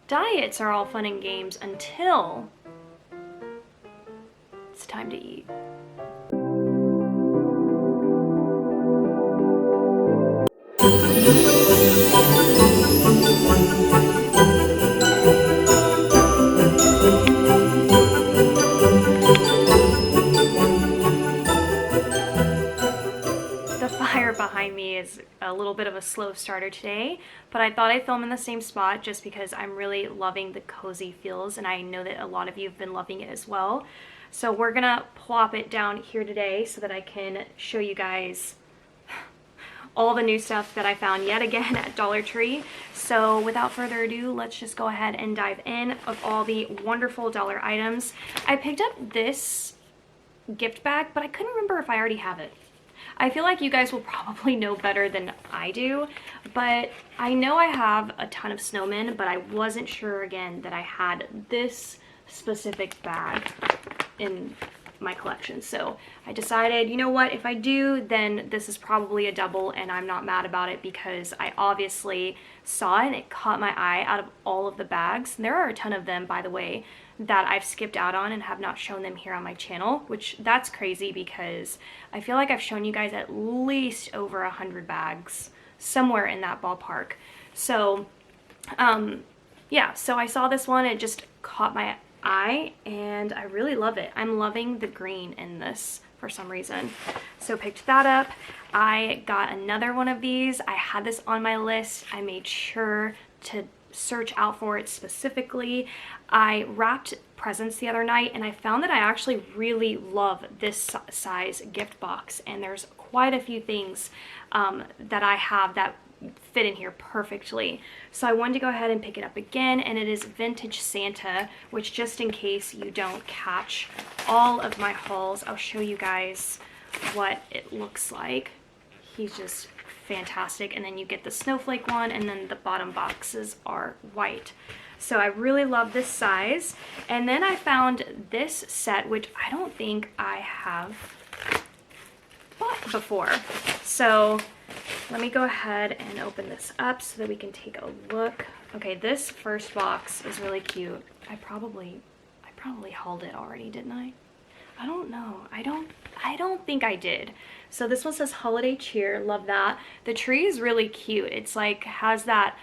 Diets are all fun and games until it's time to eat. Behind me is a little bit of a slow starter today, but I thought I'd film in the same spot just because I'm really loving the cozy feels, and I know that a lot of you have been loving it as well. So we're gonna plop it down here today so that I can show you guys all the new stuff that I found yet again at Dollar Tree. So without further ado, let's just go ahead and dive in of all the wonderful dollar items. I picked up this gift bag, but I couldn't remember if I already have it. I feel like you guys will probably know better than I do, but I know I have a ton of snowmen, but I wasn't sure again that I had this specific bag in my collection. So I decided, you know what, if I do, then this is probably a double, and I'm not mad about it because I obviously saw it and it caught my eye out of all of the bags. And there are a ton of them, by the way, that I've skipped out on and have not shown them here on my channel, which that's crazy because I feel like I've shown you guys at least over 100 bags, somewhere in that ballpark. So yeah, so I saw this one, it just caught my eye and I really love it. I'm loving the green in this for some reason. So picked that up. I got another one of these. I had this on my list. I made sure to search out for it specifically. I wrapped presents the other night and I found that I actually really love this size gift box, and there's quite a few things that I have that fit in here perfectly. So I wanted to go ahead and pick it up again, and it is Vintage Santa, which, just in case you don't catch all of my hauls, I'll show you guys what it looks like. He's just fantastic. And then you get the snowflake one, and then the bottom boxes are white. So I really love this size. And then I found this set, which I don't think I have bought before. So let me go ahead and open this up so that we can take a look. Okay, this first box is really cute. I probably hauled it already, didn't I? I don't know. I don't think I did. So this one says Holiday Cheer. Love that. The tree is really cute. It's like has that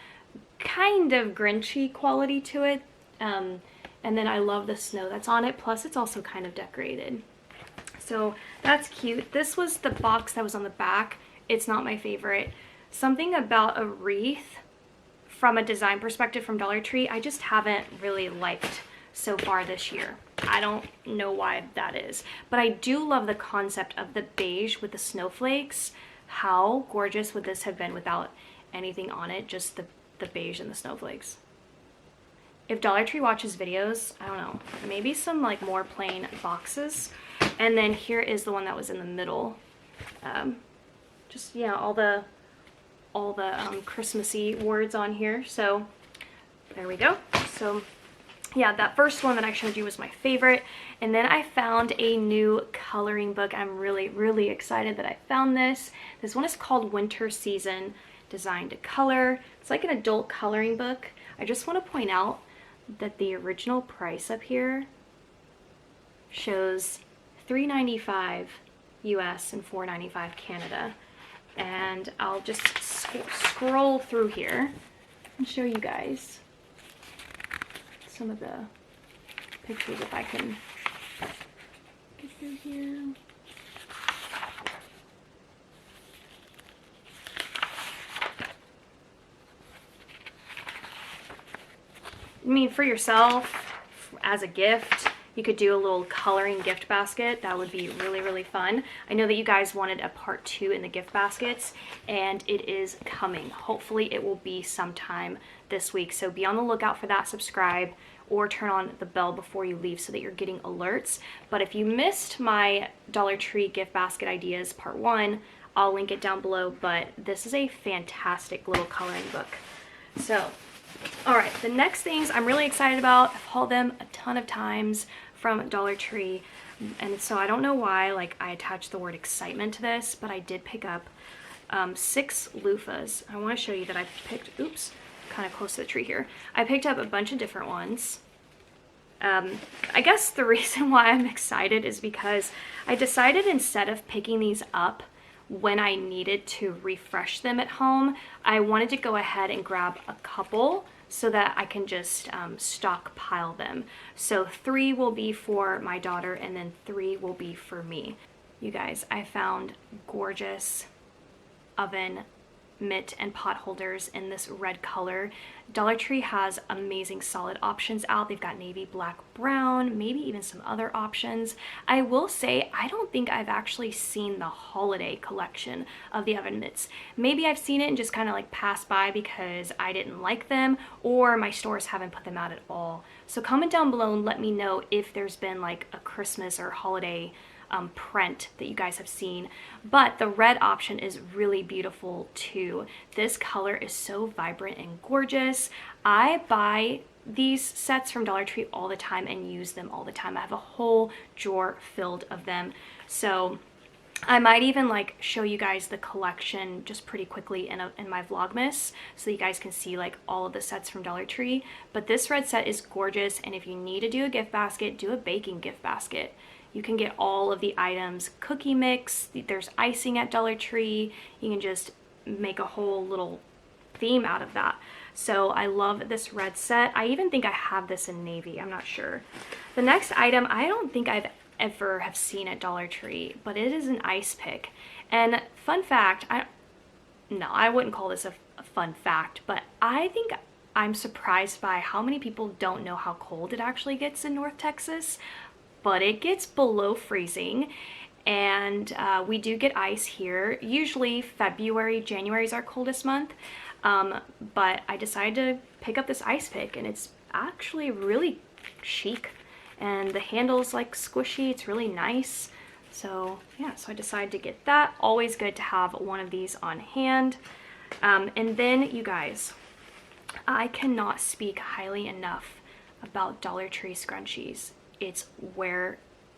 kind of Grinchy quality to it. And then I love the snow that's on it. Plus it's also kind of decorated. So that's cute. This was the box that was on the back. It's not my favorite. Something about a wreath from a design perspective from Dollar Tree, I just haven't really liked so far this year. I don't know why that is, but I do love the concept of the beige with the snowflakes. How gorgeous would this have been without anything on it, just the beige and the snowflakes? If Dollar Tree watches videos, I don't know, maybe some like more plain boxes. And then here is the one that was in the middle. Just, yeah, all the Christmassy words on here. So there we go. So yeah, that first one that I showed you was my favorite. And then I found a new coloring book. I'm really, really excited that I found this. This one is called Winter Season Design to Color. It's like an adult coloring book. I just want to point out that the original price up here shows $3.95 US and $4.95 Canada. And I'll just scroll through here and show you guys some of the pictures if I can get through here. I mean, for yourself, as a gift, you could do a little coloring gift basket. That would be really, really fun. I know that you guys wanted a part 2 in the gift baskets, and it is coming. Hopefully it will be sometime this week. So be on the lookout for that. Subscribe or turn on the bell before you leave so that you're getting alerts. But if you missed my Dollar Tree gift basket ideas part 1, I'll link it down below. But this is a fantastic little coloring book. So, all right, the next things I'm really excited about. I've hauled them a ton of times from Dollar Tree, and so I don't know why like I attached the word excitement to this, but I did pick up 6 loofahs. I want to show you that I picked, oops, kind of close to the tree here. I picked up a bunch of different ones. I guess the reason why I'm excited is because I decided instead of picking these up when I needed to refresh them at home, I wanted to go ahead and grab a couple so that I can just stockpile them. So 3 will be for my daughter and then 3 will be for me. You guys, I found gorgeous oven mitt and pot holders in this red color. Dollar Tree has amazing solid options out. They've got navy, black, brown, maybe even some other options. I will say I don't think I've actually seen the holiday collection of the oven mitts. Maybe I've seen it and just kind of like passed by because I didn't like them, or my stores haven't put them out at all. So comment down below and let me know if there's been like a Christmas or holiday print that you guys have seen. But the red option is really beautiful too. This color is so vibrant and gorgeous. I buy these sets from Dollar Tree all the time and use them all the time. I have a whole drawer filled of them. So I might even like show you guys the collection just pretty quickly in my Vlogmas so you guys can see like all of the sets from Dollar Tree. But this red set is gorgeous, and if you need to do a gift basket, do a baking gift basket. You can get all of the items, cookie mix, there's icing at Dollar Tree. You can just make a whole little theme out of that. So I love this red set. I even think I have this in navy, I'm not sure. The next item, I don't think I've ever have seen at Dollar Tree, but it is an ice pick. And fun fact, I wouldn't call this a fun fact, but I think I'm surprised by how many people don't know how cold it actually gets in North Texas. But it gets below freezing, and we do get ice here. Usually February, January is our coldest month, but I decided to pick up this ice pick, and it's actually really chic, and the handle's like squishy. It's really nice. So yeah, so I decided to get that. Always good to have one of these on hand. And then you guys, I cannot speak highly enough about Dollar Tree scrunchies. It's where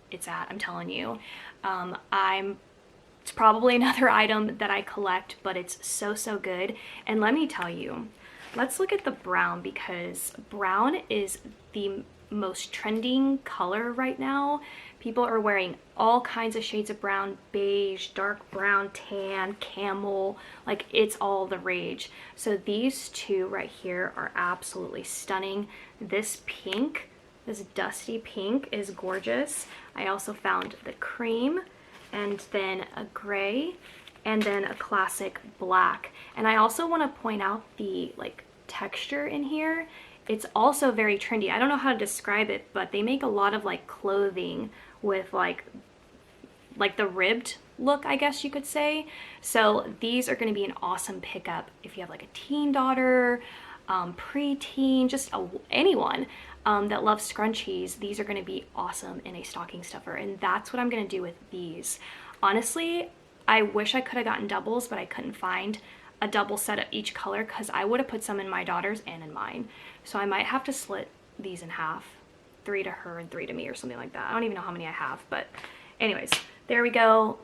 it's at, I'm telling you. It's probably another item that I collect, but it's so good. And let me tell you, let's look at the brown, because brown is the most trending color right now. People are wearing all kinds of shades of brown: beige, dark brown, tan, camel, like it's all the rage. So these two right here are absolutely stunning. This pink, this dusty pink, is gorgeous. I also found the cream, and then a gray, and then a classic black. And I also want to point out the like texture in here. It's also very trendy. I don't know how to describe it, but they make a lot of like clothing with like the ribbed look, I guess you could say. So these are going to be an awesome pickup if you have like a teen daughter, pre-teen, just anyone that loves scrunchies. These are going to be awesome in a stocking stuffer, and that's what I'm going to do with these. Honestly, I wish I could have gotten doubles, but I couldn't find a double set of each color because I would have put some in my daughter's and in mine. So I might have to split these in half, 3 to her and 3 to me or something like that. I don't even know how many I have, but anyways, there we go.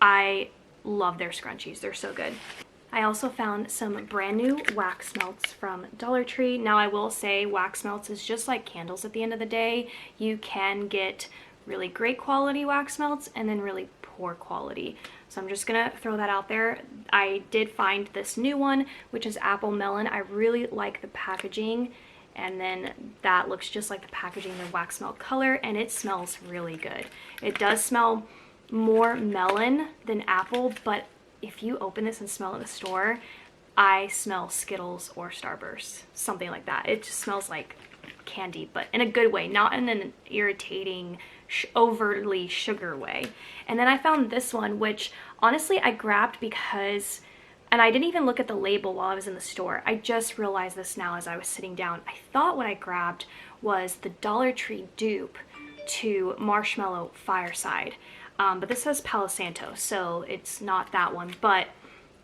I love their scrunchies. They're so good. I also found some brand new wax melts from Dollar Tree. Now I will say wax melts is just like candles at the end of the day. You can get really great quality wax melts and then really poor quality. So I'm just gonna throw that out there. I did find this new one, which is apple melon. I really like the packaging, and then that looks just like the packaging, the wax melt color, and it smells really good. It does smell more melon than apple, but if you open this and smell it in the store, I smell Skittles or Starburst, something like that. It just smells like candy, but in a good way, not in an irritating, overly sugar way. And then I found this one, which honestly I grabbed because, and I didn't even look at the label while I was in the store. I just realized this now as I was sitting down. I thought what I grabbed was the Dollar Tree dupe to Marshmallow Fireside. But this says Palo Santo, so it's not that one, but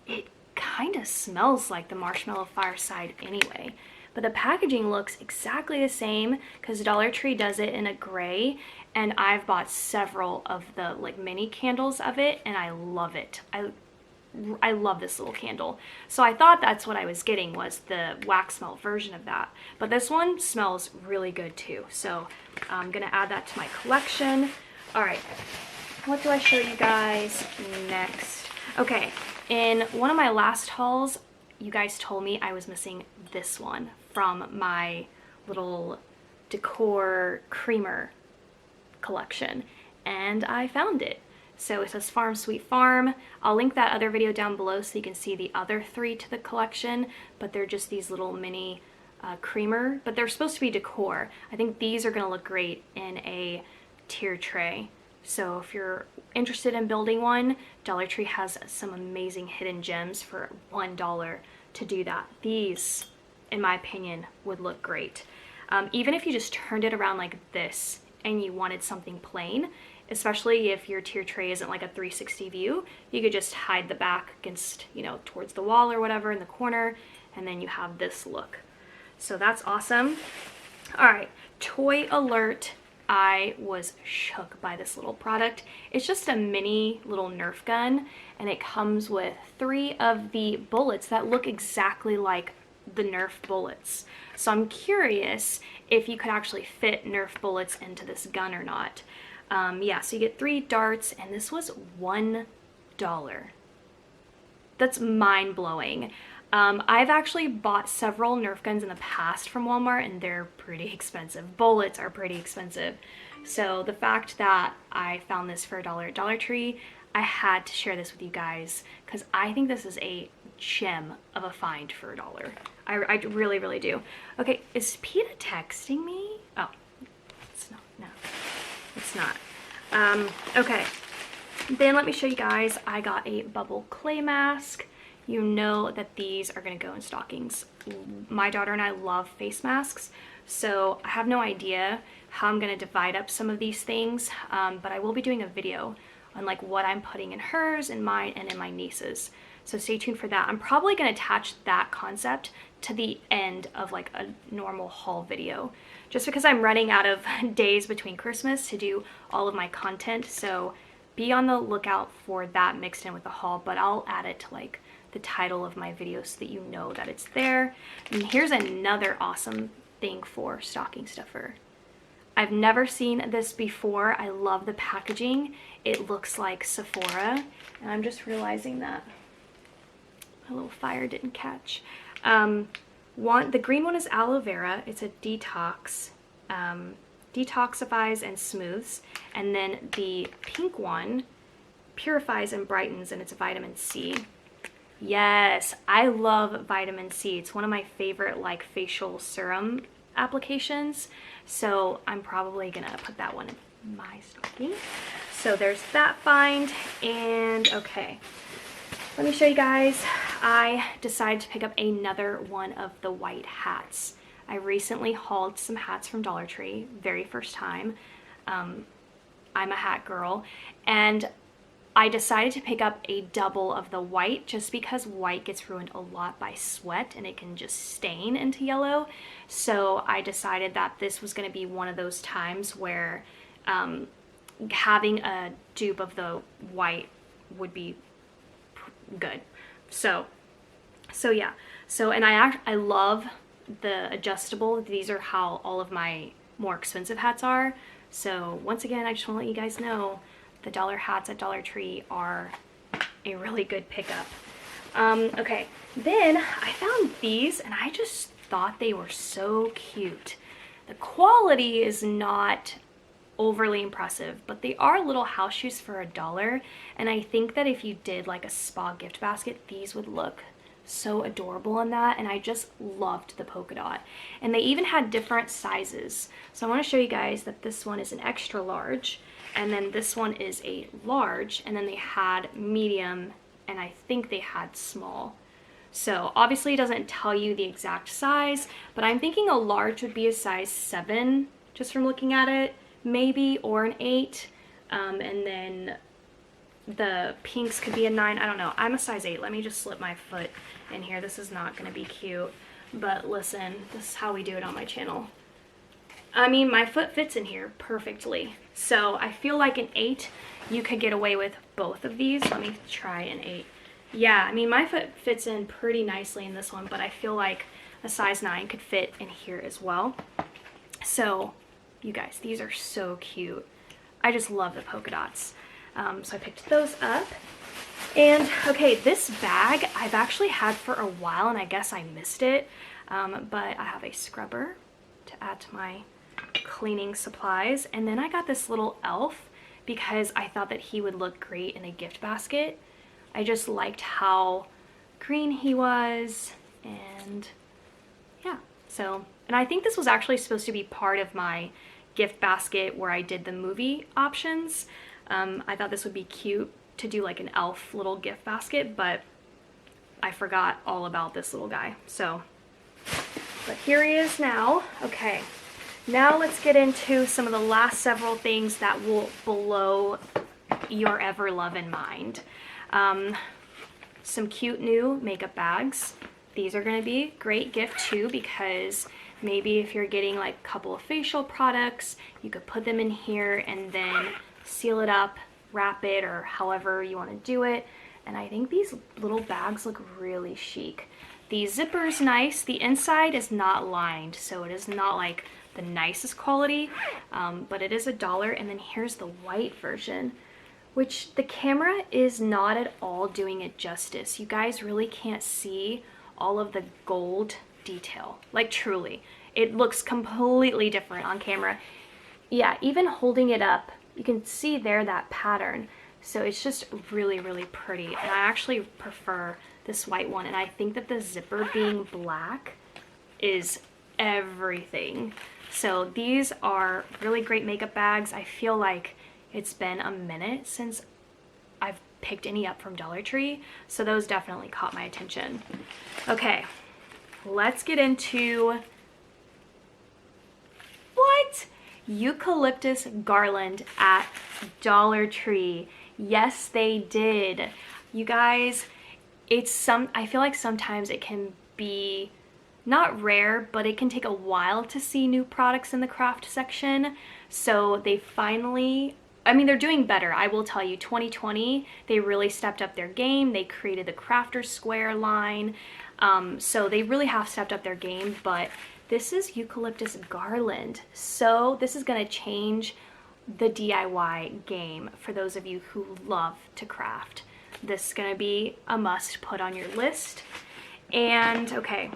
it kind of smells like the Marshmallow Fireside anyway. But the packaging looks exactly the same because Dollar Tree does it in a gray, and I've bought several of the like mini candles of it, and I love it. I love this little candle. So I thought that's what I was getting, was the wax melt version of that. But this one smells really good too. So I'm gonna add that to my collection. All right, what do I show you guys next? Okay, in one of my last hauls, you guys told me I was missing this one from my little decor creamer collection, and I found it. So it says Farm Sweet Farm. I'll link that other video down below so you can see the other 3 to the collection, but they're just these little mini creamer, but they're supposed to be decor. I think these are gonna look great in a tier tray. So if you're interested in building one, Dollar Tree has some amazing hidden gems for $1 to do that. These, in my opinion, would look great. Even if you just turned it around like this and you wanted something plain, especially if your tier tray isn't like a 360 view, you could just hide the back against, you know, towards the wall or whatever in the corner, and then you have this look. So that's awesome. All right, toy alert. I was shook by this little product. It's just a mini little Nerf gun, and it comes with 3 of the bullets that look exactly like the Nerf bullets. So I'm curious if you could actually fit Nerf bullets into this gun or not. Yeah, so you get 3 darts, and this was $1. That's mind-blowing. I've actually bought several Nerf guns in the past from Walmart, and they're pretty expensive. Bullets are pretty expensive. So the fact that I found this for $1 at Dollar Tree, I had to share this with you guys because I think this is a gem of a find for $1. I really, really do. Okay, is PETA texting me? Oh, it's not. No, it's not. Okay, then let me show you guys. I got a bubble clay mask. You know that these are gonna go in stockings. My daughter and I love face masks, so I have no idea how I'm gonna divide up some of these things, but I will be doing a video on like what I'm putting in hers and mine and in my niece's. So stay tuned for that. I'm probably gonna attach that concept to the end of like a normal haul video, just because I'm running out of days between Christmas to do all of my content. So be on the lookout for that mixed in with the haul, but I'll add it to like the title of my video so that you know that it's there. And here's another awesome thing for stocking stuffer. I've never seen this before. I love the packaging. It looks like Sephora, and I'm just realizing that my little fire didn't catch. The green one is aloe vera. It's a detox, detoxifies and smooths. And then the pink one purifies and brightens, and it's vitamin C. Yes, I love vitamin C. It's one of my favorite like facial serum applications. So I'm probably gonna put that one in my stocking. So there's that find. And okay, let me show you guys. I decided to pick up another one of the white hats. I recently hauled some hats from Dollar Tree, very first time. I'm a hat girl, and I decided to pick up a double of the white just because white gets ruined a lot by sweat and it can just stain into yellow. So I decided that this was going to be one of those times where having a dupe of the white would be good. So yeah. So, and I love the adjustable. These are how all of my more expensive hats are. So once again, I just want to let you guys know the dollar hats at Dollar Tree are a really good pickup. Okay, then I found these and I just thought they were so cute. The quality is not overly impressive, but they are little house shoes for $1, and I think that if you did like a spa gift basket, these would look so adorable in that, and I just loved the polka dot. And they even had different sizes. So I want to show you guys that this one is an extra large, and then this one is a large, and then they had medium, and I think they had small. So obviously it doesn't tell you the exact size, but I'm thinking a large would be a size 7, just from looking at it, maybe, or an 8, and then the pinks could be a 9. I don't know. I'm a size 8. Let me just slip my foot in here. This is not going to be cute, but listen, this is how we do it on my channel. I mean, my foot fits in here perfectly. So I feel like an 8, you could get away with both of these. Let me try an 8. Yeah, I mean, my foot fits in pretty nicely in this one, but I feel like a size 9 could fit in here as well. So, you guys, these are so cute. I just love the polka dots. So I picked those up. And, okay, this bag I've actually had for a while, and I guess I missed it. But I have a scrubber to add to my cleaning supplies. And then I got this little elf because I thought that he would look great in a gift basket. I just liked how green he was, and yeah, so, and I think this was actually supposed to be part of my gift basket where I did the movie options. I thought this would be cute to do like an elf little gift basket, but I forgot all about this little guy, so, but here he is now. Okay, now let's get into some of the last several things that will blow your ever loving mind. Some cute new makeup bags. These are going to be a great gift too, because maybe if you're getting like a couple of facial products, you could put them in here and then seal it up, wrap it, or however you want to do it. And I think these little bags look really chic. The zipper's nice. The inside is not lined, so it is not like the nicest quality, but it is $1. And then here's the white version, which the camera is not at all doing it justice. You guys really can't see all of the gold detail. Like, truly, it looks completely different on camera. Yeah, even holding it up, you can see there that pattern. So it's just really, really pretty. And I actually prefer this white one. And I think that the zipper being black is everything. So these are really great makeup bags. I feel like it's been a minute since I've picked any up from Dollar Tree, so those definitely caught my attention. Okay, let's get into what? Eucalyptus Garland at Dollar Tree. Yes, they did. You guys, I feel like sometimes it can be not rare, but it can take a while to see new products in the craft section. So they finally, I mean, they're doing better. I will tell you, 2020, they really stepped up their game. They created the Crafter Square line. So they really have stepped up their game, but this is Eucalyptus Garland. So this is gonna change the DIY game for those of you who love to craft. This is gonna be a must put on your list. And okay,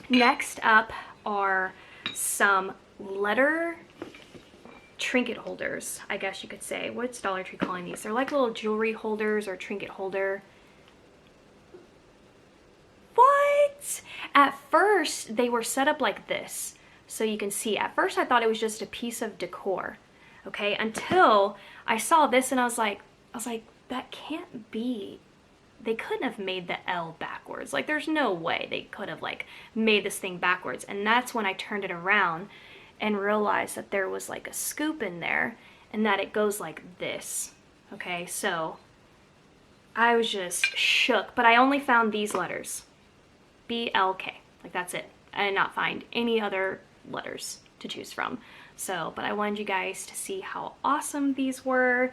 next up are some letter trinket holders, I guess you could say. What's Dollar Tree calling these? They're like little jewelry holders or trinket holder. What? At first, they were set up like this. So you can see, at first I thought it was just a piece of decor. Okay, until I saw this and I was like, that can't be. They couldn't have made the L backwards. Like, there's no way they could have like made this thing backwards. And that's when I turned it around and realized that there was like a scoop in there and that it goes like this. Okay, so I was just shook, but I only found these letters. BLK, like that's it. I did not find any other letters to choose from. So, but I wanted you guys to see how awesome these were.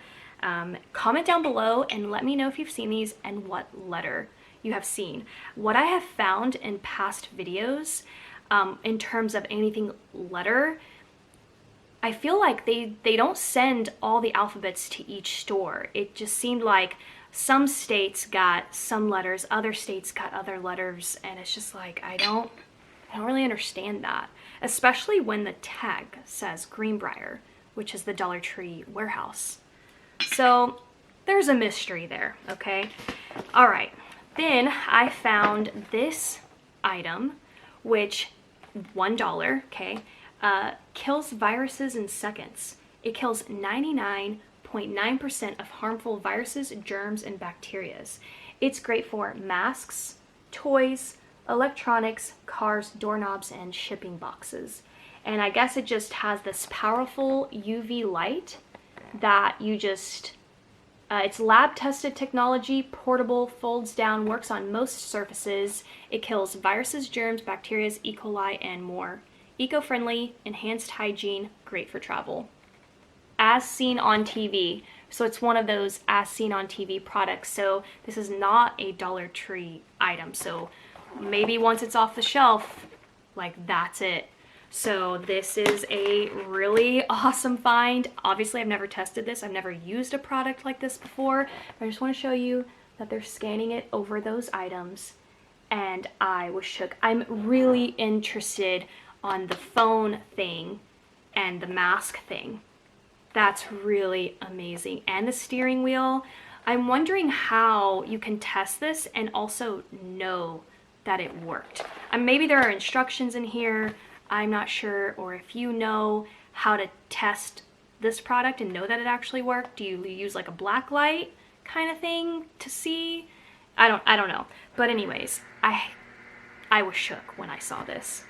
Comment down below and let me know if you've seen these and what letter you have seen. What I have found in past videos, in terms of anything letter, I feel like they don't send all the alphabets to each store. It just seemed like some states got some letters, other states got other letters, and it's just like, I don't really understand that. Especially when the tag says Greenbrier, which is the Dollar Tree warehouse. So there's a mystery there, okay? All right, then I found this item, which $1, okay, kills viruses in seconds. It kills 99.9% of harmful viruses, germs, and bacteria. It's great for masks, toys, electronics, cars, doorknobs, and shipping boxes. And I guess it just has this powerful UV light that you just, it's lab tested technology, portable, folds down, works on most surfaces. It kills viruses, germs, bacteria, E. coli, and more. Eco-friendly, enhanced hygiene, great for travel. as seen on TV. So it's one of those as seen on TV products. So this is not a Dollar Tree item. So maybe once it's off the shelf, like that's it. So this is a really awesome find. Obviously I've never tested this. I've never used a product like this before. I just want to show you that they're scanning it over those items, and I was shook. I'm really interested on the phone thing and the mask thing. That's really amazing. And the steering wheel. I'm wondering how you can test this and also know that it worked. Maybe there are instructions in here, I'm not sure, or if you know how to test this product and know that it actually worked. Do you use like a black light kind of thing to see? I don't know. But anyways, I was shook when I saw this.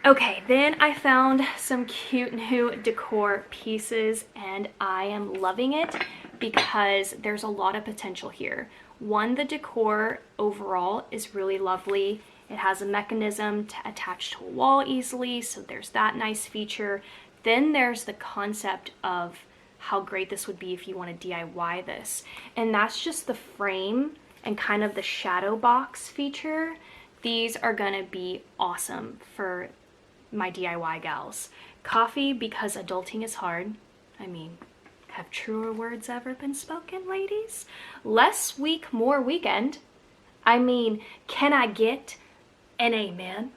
Okay, then I found some cute new decor pieces, and I am loving it because there's a lot of potential here. One, the decor overall is really lovely. It has a mechanism to attach to a wall easily, so there's that nice feature. Then there's the concept of how great this would be if you want to DIY this. And that's just the frame and kind of the shadow box feature. These are gonna be awesome for my DIY gals. Coffee, because adulting is hard. I mean, have truer words ever been spoken, ladies? Less week, more weekend. I mean, can I get an amen?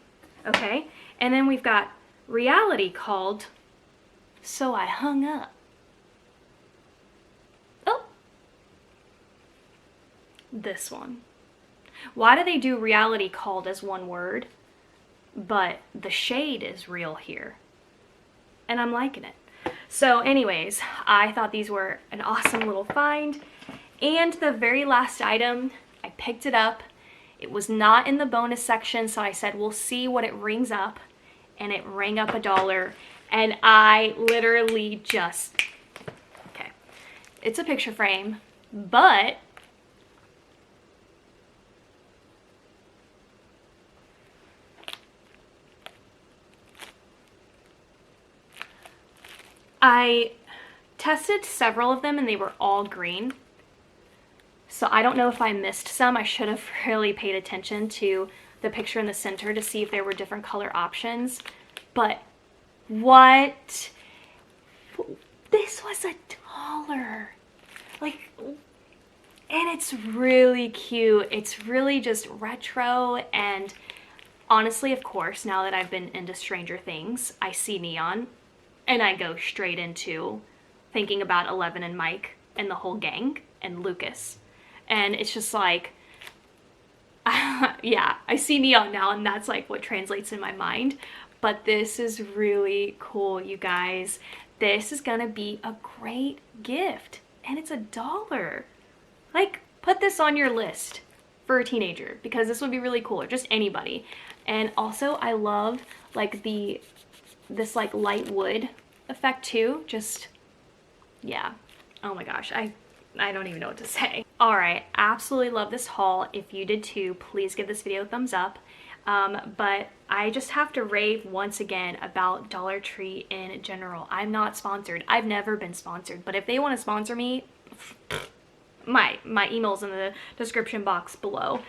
Okay, and then we've got reality called, so I hung up. Oh, this one. Why do they do reality called as one word, but the shade is real here? And I'm liking it. So anyways, I thought these were an awesome little find. And the very last item, I picked it up. It was not in the bonus section, so I said, we'll see what it rings up. And it rang up $1. And I literally just, okay, it's a picture frame, but I tested several of them and they were all green. So I don't know if I missed some. I should have really paid attention to the picture in the center to see if there were different color options. But what? This was $1. Like, and it's really cute. It's really just retro, and honestly, of course, now that I've been into Stranger Things, I see neon and I go straight into thinking about Eleven and Mike and the whole gang and Lucas. And it's just like, yeah, I see neon now, and that's like what translates in my mind. But this is really cool, you guys. This is gonna be a great gift, and it's $1. Like, put this on your list for a teenager, because this would be really cool, or just anybody. And also, I love like this like light wood effect too. Just, yeah. Oh my gosh, I don't even know what to say. All right, absolutely love this haul. If you did too, please give this video a thumbs up. But I just have to rave once again about Dollar Tree in general. I'm not sponsored. I've never been sponsored, but if they want to sponsor me, my email's in the description box below.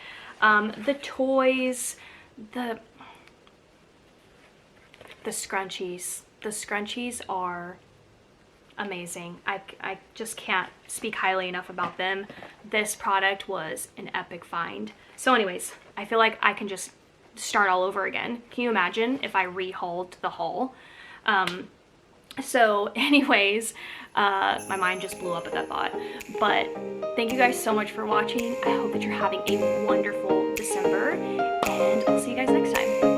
The toys, the scrunchies. The scrunchies are amazing. I just can't speak highly enough about them. This product was an epic find. So anyways, I feel like I can just start all over again. Can you imagine if I rehauled the haul? So anyways, my mind just blew up at that thought. But thank you guys so much for watching. I hope that you're having a wonderful December, and I'll see you guys next time.